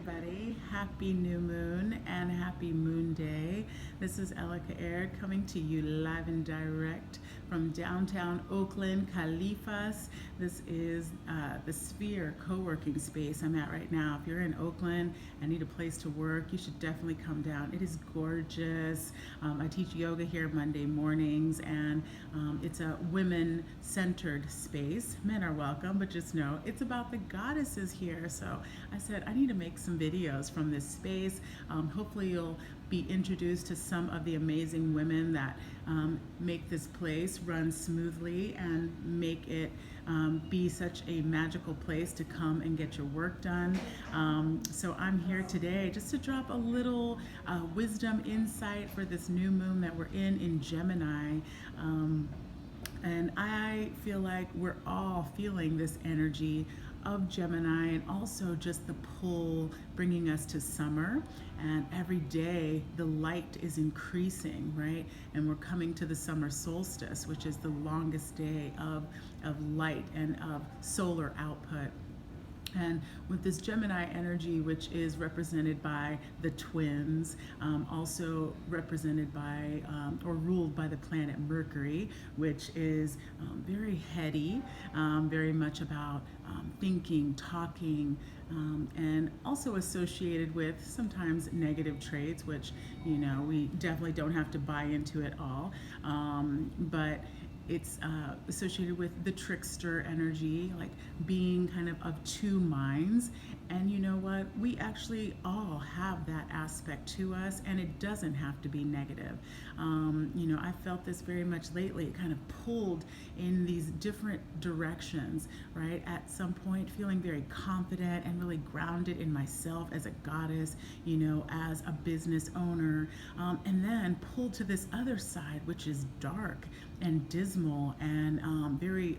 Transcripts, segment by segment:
everybody. Happy new moon and happy moon day. This is Elika Air coming to you live and direct from downtown Oakland, Califas. This is the Sphere co-working space I'm at right now. If you're in Oakland and need a place to work, you should definitely come down. It is gorgeous. I teach yoga here Monday mornings, and it's a women-centered space. Men are welcome, but just know it's about the goddesses here. So I said I need to make some videos from this space. Hopefully you'll be introduced to some of the amazing women that make this place run smoothly and make it be such a magical place to come and get your work done. So I'm here today just to drop a little wisdom insight for this new moon that we're in Gemini. And I feel like we're all feeling this energy of Gemini, and also just the pull bringing us to summer. And every day the light is increasing, right? And we're coming to the summer solstice, which is the longest day of light and of solar output. And with this Gemini energy, which is represented by the twins, also represented by or ruled by the planet Mercury, which is very heady, very much about thinking, talking, and also associated with sometimes negative traits, which, you know, we definitely don't have to buy into it all. But it's associated with the trickster energy, like being kind of two minds. And you know what? We actually all have that aspect to us, and it doesn't have to be negative. You know, I felt this very much lately. It kind of pulled in these different directions, right? At some point, feeling very confident and really grounded in myself as a goddess, you know, as a business owner, and then pulled to this other side, which is dark and dismal and very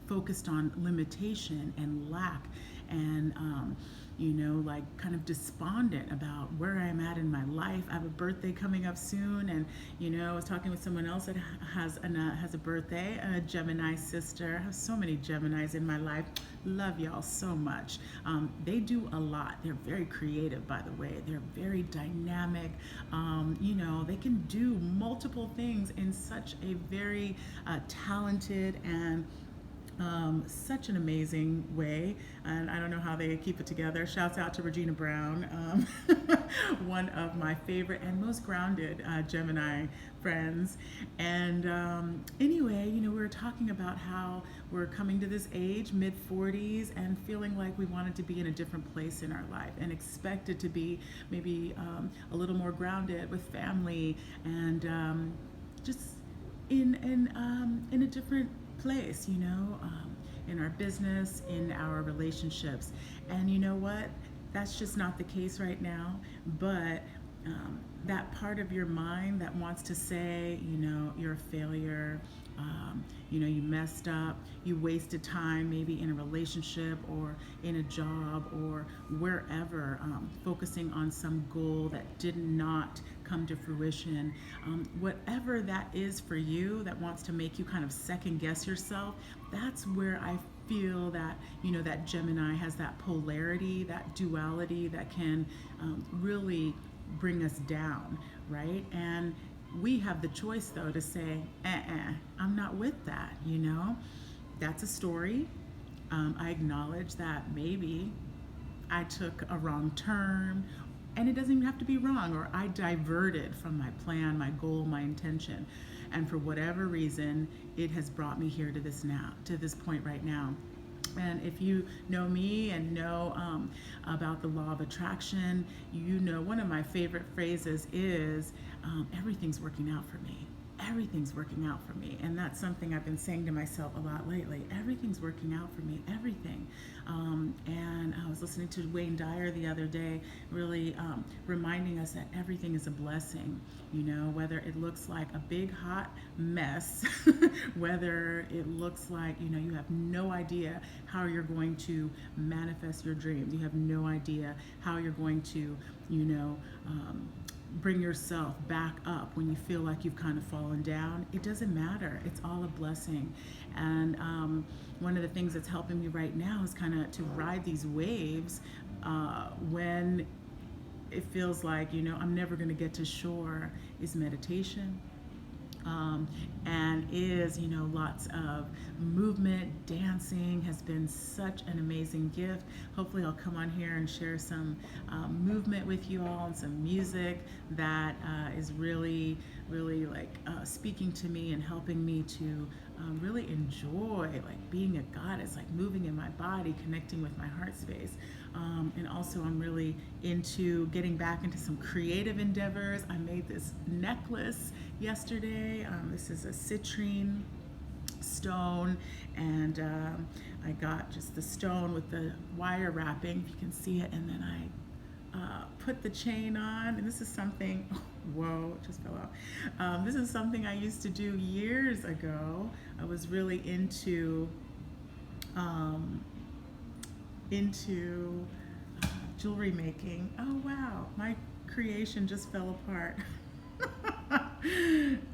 focused on limitation and lack, and you know, like kind of despondent about where I'm at in my life. I have a birthday coming up soon, and you know, I was talking with someone else that has a birthday, a Gemini sister. I have so many Geminis in my life. Love y'all so much. They do a lot. They're very creative, by the way. They're very dynamic. You know, they can do multiple things in such a very talented and such an amazing way, and I don't know how they keep it together. Shouts out to Regina Brown, one of my favorite and most grounded Gemini friends. And anyway, you know, we were talking about how we're coming to this age, mid-40s, and feeling like we wanted to be in a different place in our life and expected to be maybe a little more grounded with family, and just in a different place, you know, in our business, in our relationships. And you know what? That's just not the case right now. But that part of your mind that wants to say, you know, you're a failure, you know, you messed up, you wasted time maybe in a relationship or in a job or wherever, focusing on some goal that did not come to fruition. Whatever that is for you that wants to make you kind of second guess yourself, that's where I feel that, you know, that Gemini has that polarity, that duality that can really bring us down, right? And we have the choice, though, to say, I'm not with that, you know? That's a story. I acknowledge that maybe I took a wrong turn, and it doesn't even have to be wrong, or I diverted from my plan, my goal, my intention. And for whatever reason, it has brought me here to this point right now. And if you know me and know about the law of attraction, you know one of my favorite phrases is, everything's working out for me. Everything's working out for me. And that's something I've been saying to myself a lot lately. Everything's working out for me, everything. And I was listening to Wayne Dyer the other day, really reminding us that everything is a blessing, you know, whether it looks like a big hot mess, whether it looks like, you know, you have no idea how you're going to manifest your dreams. You have no idea how you're going to, you know, bring yourself back up when you feel like you've kind of fallen down. It doesn't matter. It's all a blessing. And one of the things that's helping me right now is kind of to ride these waves when it feels like, I'm never going to get to shore, is meditation. And is, lots of movement. Dancing has been such an amazing gift. Hopefully I'll come on here and share some movement with you all and some music that is really, really like speaking to me and helping me to really enjoy like being a goddess, like moving in my body, connecting with my heart space. And also I'm really into getting back into some creative endeavors. I made this necklace yesterday. This is a citrine stone, and I got just the stone with the wire wrapping, if you can see it, and then I put the chain on, and this is something, whoa, it just fell off. This is something I used to do years ago. I was really into jewelry making. Oh wow, my creation just fell apart.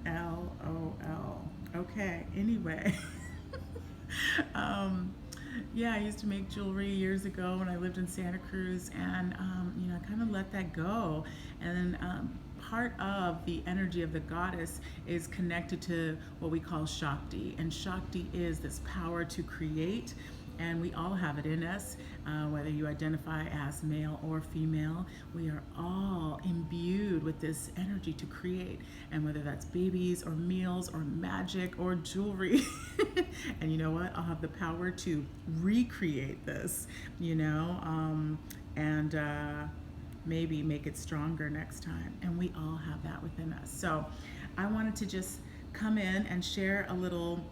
LOL. Okay, anyway. Yeah, I used to make jewelry years ago when I lived in Santa Cruz, and I kind of let that go. And then part of the energy of the goddess is connected to what we call Shakti, and Shakti is this power to create. And we all have it in us, whether you identify as male or female. We are all imbued with this energy to create, and whether that's babies or meals or magic or jewelry. And you know what? I'll have the power to recreate this, and maybe make it stronger next time. And we all have that within us. So I wanted to just come in and share a little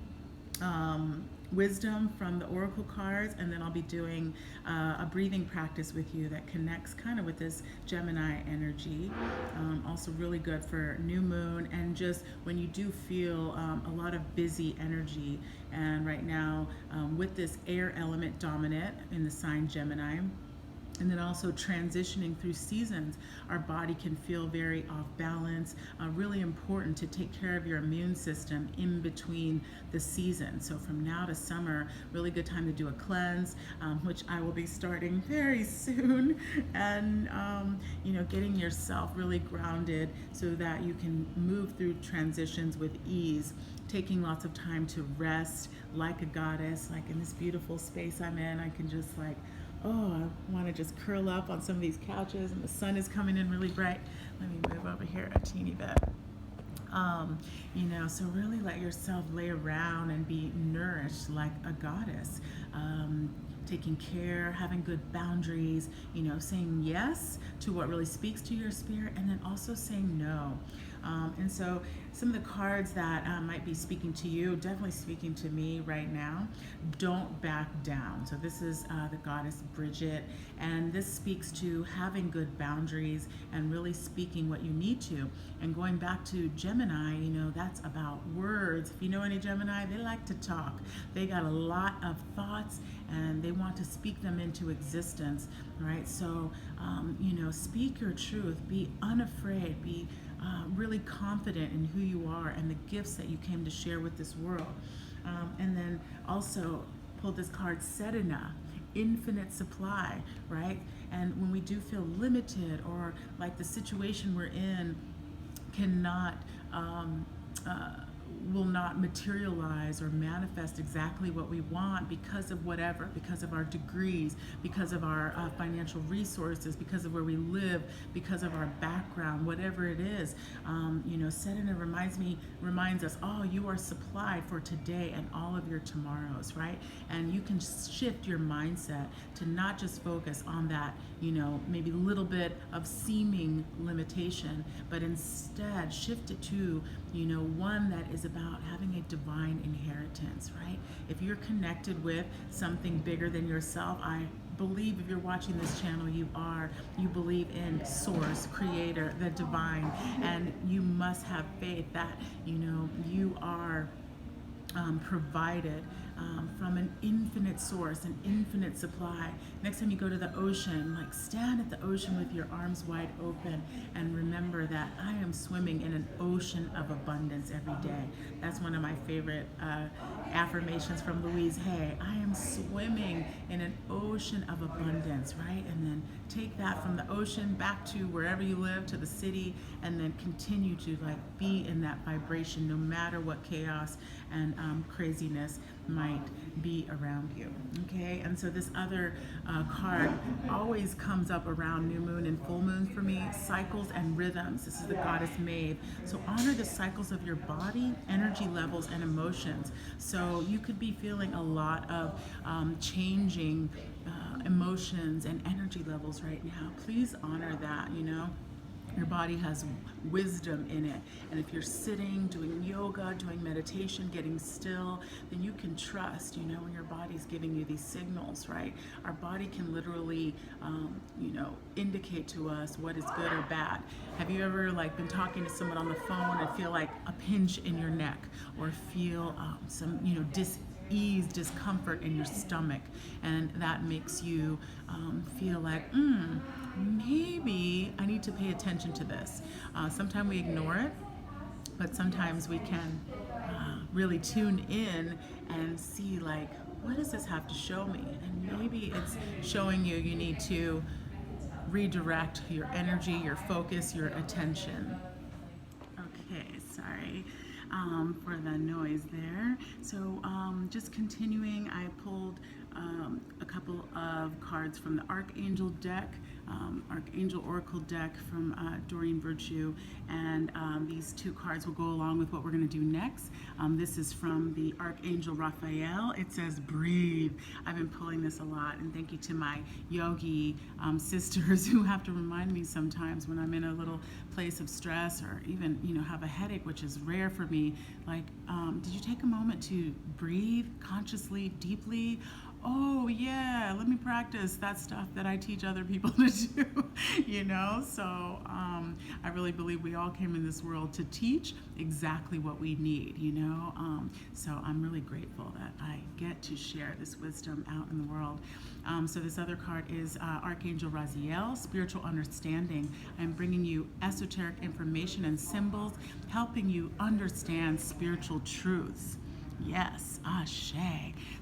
wisdom from the oracle cards, and then I'll be doing a breathing practice with you that connects kind of with this Gemini energy. Also really good for new moon, and just when you do feel a lot of busy energy. And right now with this air element dominant in the sign Gemini, and then also transitioning through seasons, our body can feel very off balance. Really important to take care of your immune system in between the seasons. So from now to summer, really good time to do a cleanse, which I will be starting very soon. And getting yourself really grounded so that you can move through transitions with ease. Taking lots of time to rest like a goddess, like in this beautiful space I'm in. I can just like, I want to just curl up on some of these couches, and the sun is coming in really bright. Let me move over here a teeny bit. So really let yourself lay around and be nourished like a goddess. Taking care, having good boundaries, saying yes to what really speaks to your spirit, and then also saying no. And so some of the cards that might be speaking to you, definitely speaking to me right now. Don't back down. So this is the goddess Bridget, and this speaks to having good boundaries and really speaking what you need to. And going back to Gemini, that's about words. If you know any Gemini, they like to talk. They got a lot of thoughts, and they want to speak them into existence, right? So, speak your truth. Be unafraid. Be really confident in who you are and the gifts that you came to share with this world. And then also pull this card, Sedina, infinite supply, right? And when we do feel limited, or like the situation we're in cannot will not materialize or manifest exactly what we want because of whatever, because of our degrees, because of our financial resources, because of where we live, because of our background, whatever it is. Sedina reminds us, you are supplied for today and all of your tomorrows, right? And you can shift your mindset to not just focus on that, maybe a little bit of seeming limitation, but instead shift it to, one that is about having a divine inheritance, right? If you're connected with something bigger than yourself, I believe if you're watching this channel, you believe in source, creator, the divine, and you must have faith that, you are provided from an infinite source, an infinite supply. Next time you go to the ocean, like stand at the ocean with your arms wide open and remember that I am swimming in an ocean of abundance every day. That's one of my favorite affirmations from Louise Hay. I am swimming in an ocean of abundance, right? And then take that from the ocean back to wherever you live, to the city, and then continue to like be in that vibration no matter what chaos and craziness might be around you. Okay, and so this other card always comes up around new moon and full moon for me: cycles and rhythms. This is the goddess Maeve. So honor the cycles of your body, energy levels, and emotions. So you could be feeling a lot of changing emotions and energy levels right now. Please honor that, you know. Your body has wisdom in it. And if you're sitting, doing yoga, doing meditation, getting still, then you can trust, you know, when your body's giving you these signals, right? Our body can literally, you know, indicate to us what is good or bad. Have you ever like been talking to someone on the phone and feel like a pinch in your neck, or feel some, you know, dis-ease, discomfort in your stomach, and that makes you feel like, maybe I need to pay attention to this. Sometimes we ignore it, but sometimes we can really tune in and see, like, what does this have to show me? And maybe it's showing you need to redirect your energy, your focus, your attention. Okay, sorry for the noise there. So just continuing, I pulled a couple of cards from the Archangel deck, Archangel Oracle deck from Doreen Virtue, and these two cards will go along with what we're going to do next. This is from the Archangel Raphael. It says breathe. I've been pulling this a lot, and thank you to my yogi sisters who have to remind me sometimes when I'm in a little place of stress, or even, you know, have a headache, which is rare for me. Like, did you take a moment to breathe consciously, deeply? Oh yeah, let me practice that stuff that I teach other people to do, you know? So I really believe we all came in this world to teach exactly what we need, you know? So I'm really grateful that I get to share this wisdom out in the world. So this other card is Archangel Raziel, spiritual understanding. I'm bringing you esoteric information and symbols, helping you understand spiritual truths. Yes, ashe.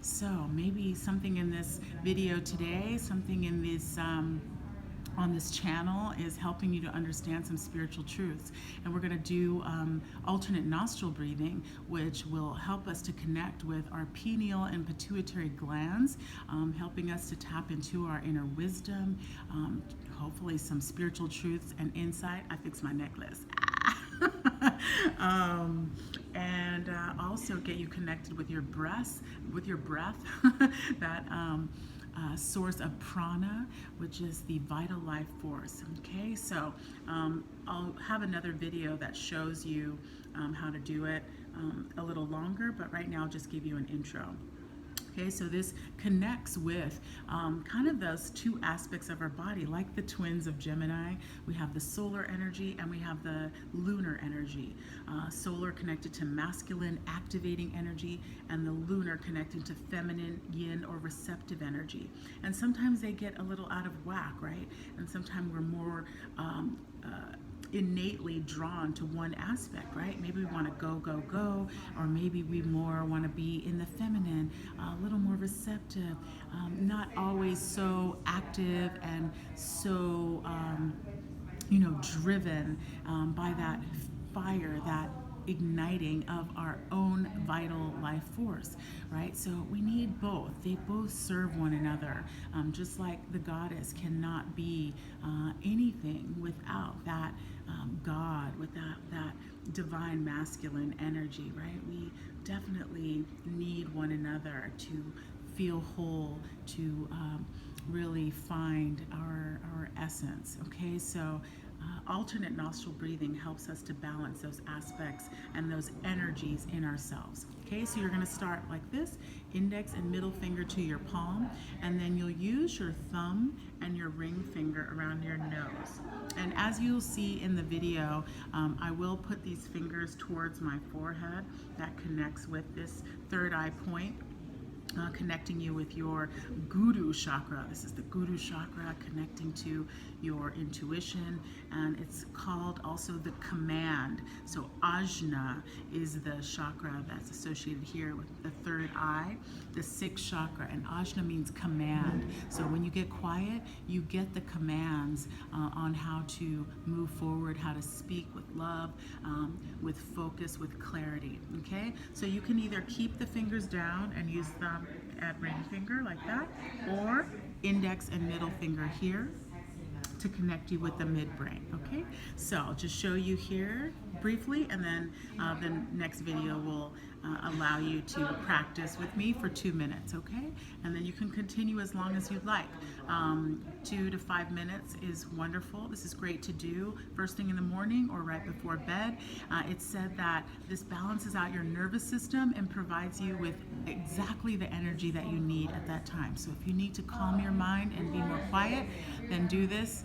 So maybe something in this video today, something in this on this channel is helping you to understand some spiritual truths. And we're going to do alternate nostril breathing, which will help us to connect with our pineal and pituitary glands, helping us to tap into our inner wisdom, hopefully some spiritual truths and insight. I fixed my necklace. And also get you connected with your breath, that source of prana, which is the vital life force. Okay, so I'll have another video that shows you how to do it a little longer, but right now I'll just give you an intro. Okay, so this connects with kind of those two aspects of our body, like the twins of Gemini. We have the solar energy and we have the lunar energy. Solar connected to masculine, activating energy, and the lunar connected to feminine, yin, or receptive energy. And sometimes they get a little out of whack, right? And sometimes we're more innately drawn to one aspect, right? Maybe we want to go, go, go, or maybe we more want to be in the feminine, a little more receptive, not always so active and so, you know, driven by that fire, that igniting of our own vital life force, right? So we need both. They both serve one another. Just like the goddess cannot be anything without that God, without that divine masculine energy, right? We definitely need one another to feel whole, to really find our essence. Okay, so alternate nostril breathing helps us to balance those aspects and those energies in ourselves. Okay, so you're going to start like this, index and middle finger to your palm, and then you'll use your thumb and your ring finger around your nose. And as you'll see in the video, I will put these fingers towards my forehead. That connects with this third eye point. Connecting you with your Guru chakra. This is the Guru chakra, connecting to your intuition, and it's called also the command. So Ajna is the chakra that's associated here with the third eye, the sixth chakra, and Ajna means command. So when you get quiet, you get the commands on how to move forward, how to speak with love, with focus, with clarity. Okay, so you can either keep the fingers down and use them at ring finger like that, or index and middle finger here to connect you with the midbrain. Okay, so I'll just show you here briefly, and then the next video will allow you to practice with me for 2 minutes. Okay, and then you can continue as long as you'd like. 2 to 5 minutes is wonderful. This is great to do first thing in the morning or right before bed. It's said that this balances out your nervous system and provides you with exactly the energy that you need at that time. So if you need to calm your mind and be more quiet, then do this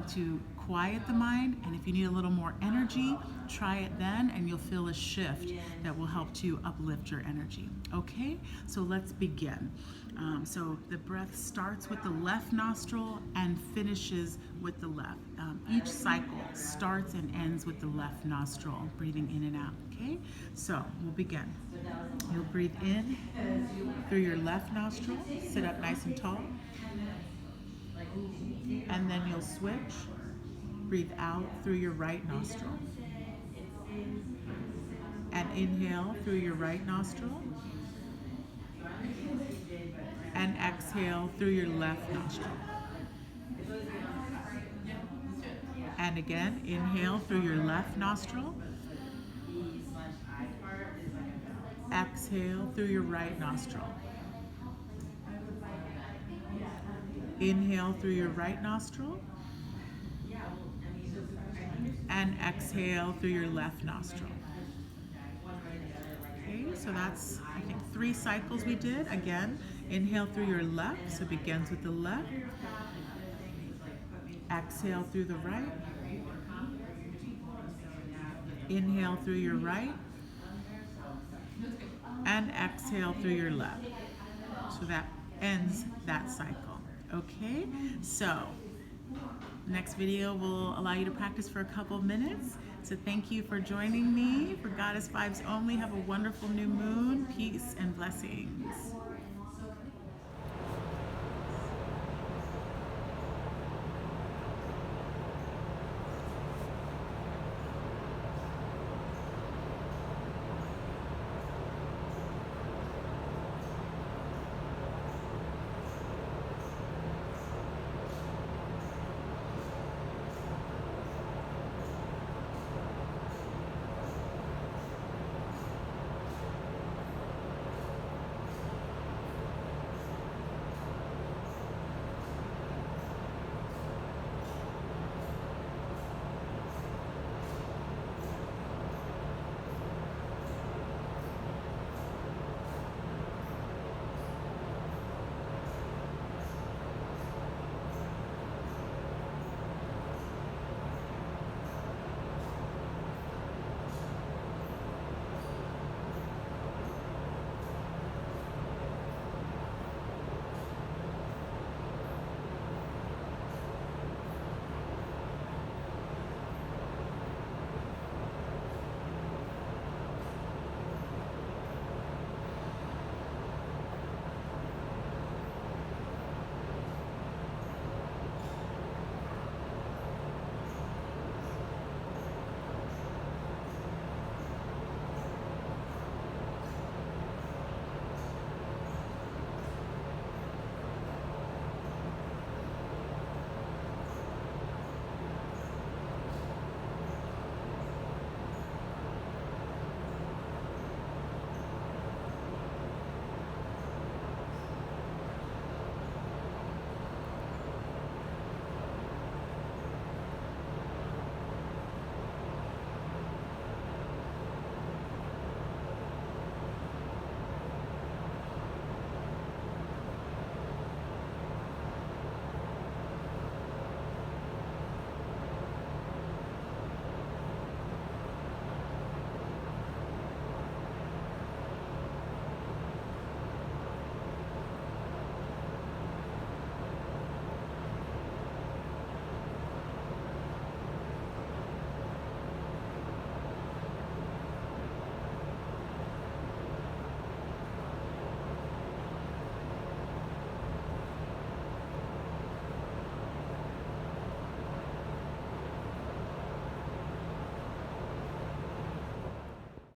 to quiet the mind. And if you need a little more energy, try it then, and you'll feel a shift that will help to uplift your energy. Okay, so let's begin. So the breath starts with the left nostril and finishes with the left. Each cycle starts and ends with the left nostril, breathing in and out. Okay, so we'll begin. You'll breathe in through your left nostril, sit up nice and tall, and then you'll switch. Breathe out through your right nostril, and inhale through your right nostril, and exhale through your left nostril. And again, inhale through your left nostril, exhale through your right nostril. Inhale through your right nostril, and exhale through your left nostril. Okay, so that's, I think, 3 cycles we did. Again, inhale through your left, so it begins with the left. Exhale through the right. Inhale through your right. And exhale through your left. So that ends that cycle. Okay, so next video will allow you to practice for a couple of minutes. So thank you for joining me for Goddess Vibes Only. Have a wonderful new moon. Peace and blessings.